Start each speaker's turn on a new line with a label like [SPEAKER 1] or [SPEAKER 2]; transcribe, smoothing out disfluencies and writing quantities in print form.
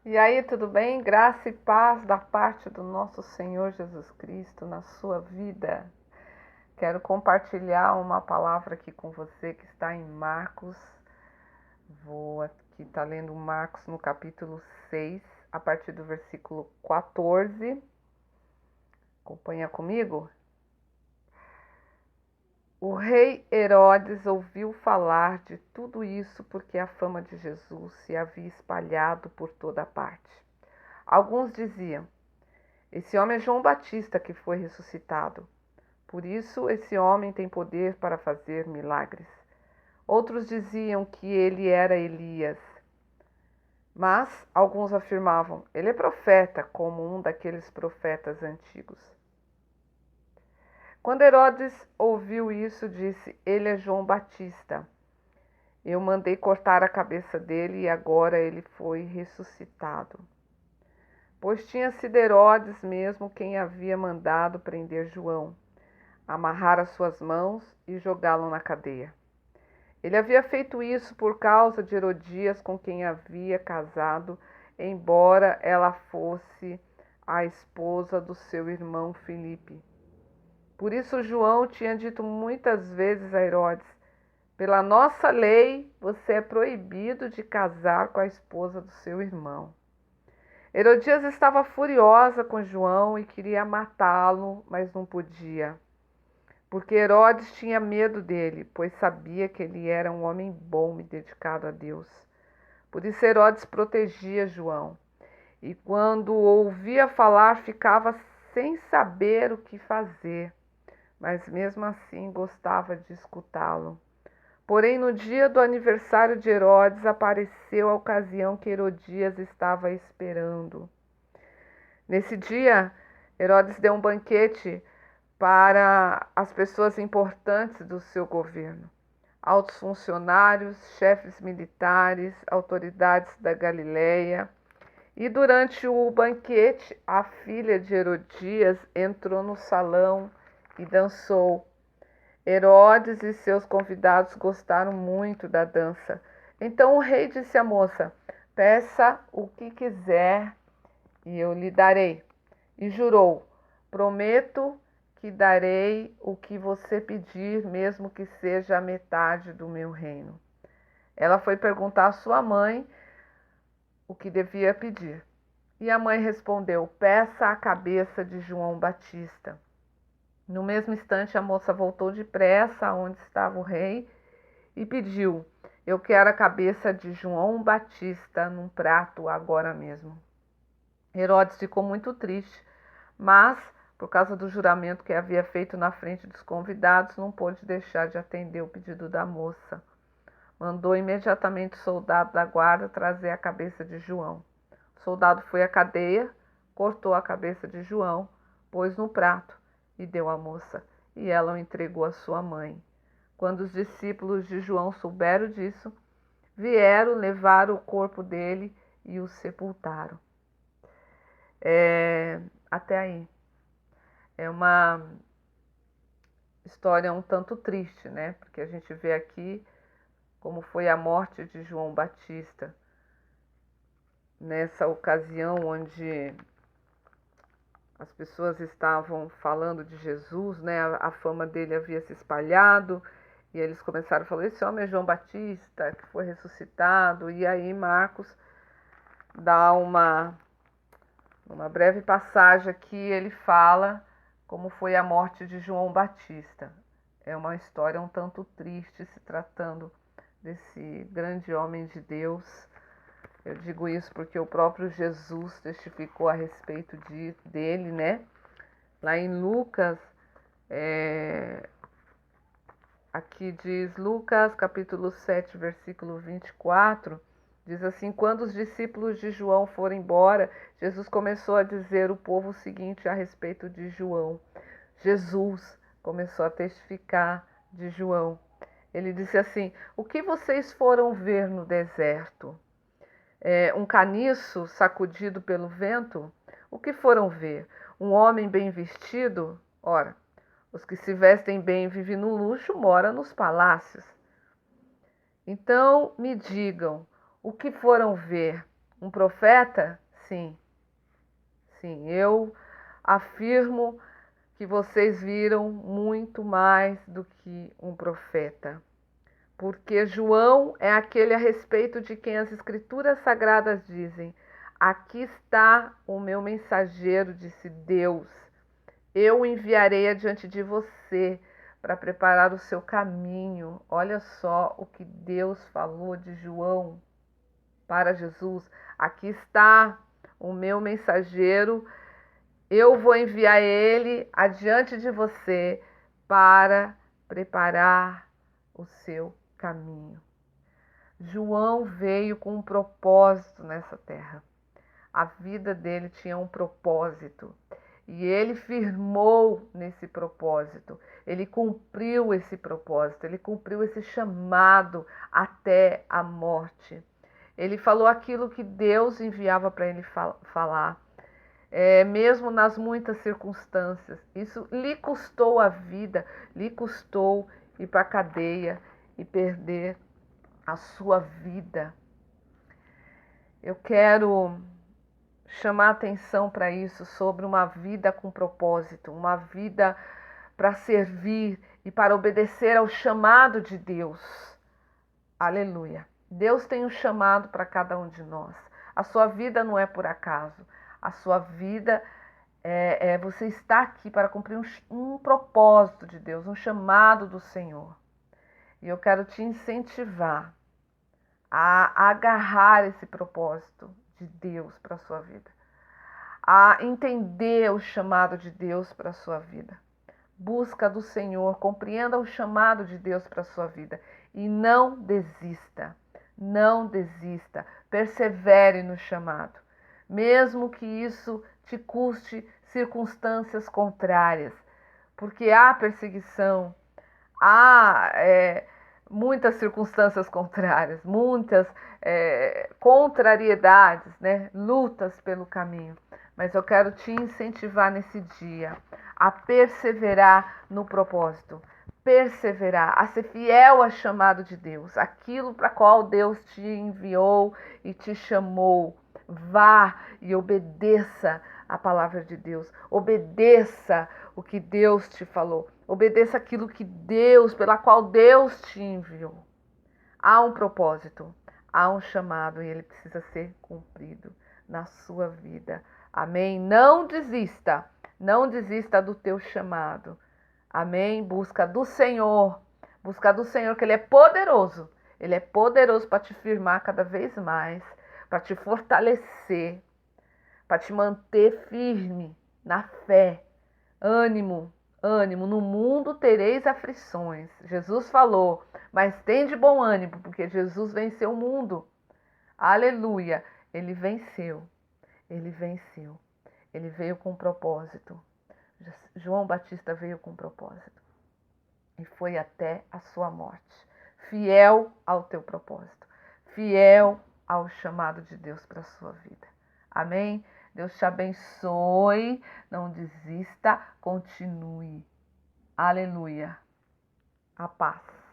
[SPEAKER 1] E aí, tudo bem? Graça e paz da parte do nosso Senhor Jesus Cristo na sua vida. Quero compartilhar uma palavra aqui com você que está em Marcos. Vou aqui estar lendo Marcos no capítulo 6, a partir do versículo 14. Acompanha comigo? O rei Herodes ouviu falar de tudo isso porque a fama de Jesus se havia espalhado por toda parte. Alguns diziam: esse homem é João Batista que foi ressuscitado. Por isso, esse homem tem poder para fazer milagres. Outros diziam que ele era Elias. Mas alguns afirmavam: ele é profeta, como um daqueles profetas antigos. Quando Herodes ouviu isso, disse: ele é João Batista. Eu mandei cortar a cabeça dele e agora ele foi ressuscitado. Pois tinha sido Herodes mesmo quem havia mandado prender João, amarrar as suas mãos e jogá-lo na cadeia. Ele havia feito isso por causa de Herodias, com quem havia casado, embora ela fosse a esposa do seu irmão Filipe. Por isso João tinha dito muitas vezes a Herodes: pela nossa lei, você é proibido de casar com a esposa do seu irmão. Herodias estava furiosa com João e queria matá-lo, mas não podia, porque Herodes tinha medo dele, pois sabia que ele era um homem bom e dedicado a Deus. Por isso Herodes protegia João, e quando o ouvia falar, ficava sem saber o que fazer, mas mesmo assim gostava de escutá-lo. Porém, no dia do aniversário de Herodes, apareceu a ocasião que Herodias estava esperando. Nesse dia, Herodes deu um banquete para as pessoas importantes do seu governo, altos funcionários, chefes militares, autoridades da Galileia. E durante o banquete, a filha de Herodias entrou no salão e dançou. Herodes e seus convidados gostaram muito da dança. Então o rei disse à moça: peça o que quiser e eu lhe darei. E jurou: prometo que darei o que você pedir, mesmo que seja a metade do meu reino. Ela foi perguntar à sua mãe o que devia pedir. E a mãe respondeu: peça a cabeça de João Batista. No mesmo instante, a moça voltou depressa aonde estava o rei e pediu: eu quero a cabeça de João Batista num prato agora mesmo. Herodes ficou muito triste, mas, por causa do juramento que havia feito na frente dos convidados, não pôde deixar de atender o pedido da moça. Mandou imediatamente o soldado da guarda trazer a cabeça de João. O soldado foi à cadeia, cortou a cabeça de João, pôs no prato e deu à moça, e ela o entregou à sua mãe. Quando os discípulos de João souberam disso, vieram, levaram o corpo dele e o sepultaram. Até aí. É uma história um tanto triste, né? Porque a gente vê aqui como foi a morte de João Batista. Nessa ocasião onde as pessoas estavam falando de Jesus, né? A fama dele havia se espalhado e eles começaram a falar: esse homem é João Batista, que foi ressuscitado. E aí Marcos dá uma breve passagem aqui, ele fala como foi a morte de João Batista. É uma história um tanto triste, se tratando desse grande homem de Deus. Eu digo isso porque o próprio Jesus testificou a respeito dele, né? Lá em Lucas, aqui diz Lucas capítulo 7, versículo 24, diz assim: quando os discípulos de João foram embora, Jesus começou a dizer ao povo o seguinte a respeito de João. Jesus começou a testificar de João. Ele disse assim: o que vocês foram ver no deserto? Um caniço sacudido pelo vento? O que foram ver? Um homem bem vestido? Ora, os que se vestem bem e vivem no luxo moram nos palácios. Então me digam, o que foram ver? Um profeta? Sim. Sim, eu afirmo que vocês viram muito mais do que um profeta. Porque João é aquele a respeito de quem as Escrituras Sagradas dizem: aqui está o meu mensageiro, disse Deus. Eu o enviarei adiante de você para preparar o seu caminho. Olha só o que Deus falou de João para Jesus. Aqui está o meu mensageiro. Eu vou enviar ele adiante de você para preparar o seu caminho. João veio com um propósito nessa terra. A vida dele tinha um propósito. E ele firmou nesse propósito. Ele cumpriu esse propósito. Ele cumpriu esse chamado até a morte. Ele falou aquilo que Deus enviava para ele falar. Mesmo nas muitas circunstâncias. Isso lhe custou a vida, lhe custou ir para a cadeia e perder a sua vida. Eu quero chamar atenção para isso, sobre uma vida com propósito, uma vida para servir e para obedecer ao chamado de Deus. Aleluia. Deus tem um chamado para cada um de nós. A sua vida não é por acaso. A sua vida você está aqui para cumprir um propósito de Deus, um chamado do Senhor. E eu quero te incentivar a agarrar esse propósito de Deus para a sua vida, a entender o chamado de Deus para a sua vida. Busca do Senhor, compreenda o chamado de Deus para a sua vida e não desista, não desista, persevere no chamado, mesmo que isso te custe circunstâncias contrárias, porque há perseguição, há muitas circunstâncias contrárias, muitas contrariedades, né? Lutas pelo caminho. Mas eu quero te incentivar nesse dia a perseverar no propósito, perseverar, a ser fiel ao chamado de Deus, aquilo para qual Deus te enviou e te chamou. Vá e obedeça a palavra de Deus, obedeça o que Deus te falou, obedeça aquilo que Deus, pela qual Deus te enviou. Há um propósito, há um chamado e ele precisa ser cumprido na sua vida. Amém? Não desista, não desista do teu chamado. Amém? Busca do Senhor que Ele é poderoso para te firmar cada vez mais, para te fortalecer, para te manter firme na fé. Ânimo, ânimo, no mundo tereis aflições. Jesus falou, mas tem de bom ânimo, porque Jesus venceu o mundo. Aleluia, ele venceu, ele venceu. Ele veio com um propósito. João Batista veio com um propósito. E foi até a sua morte. Fiel ao teu propósito. Fiel ao chamado de Deus para a sua vida. Amém? Deus te abençoe. Não desista. Continue. Aleluia. A paz.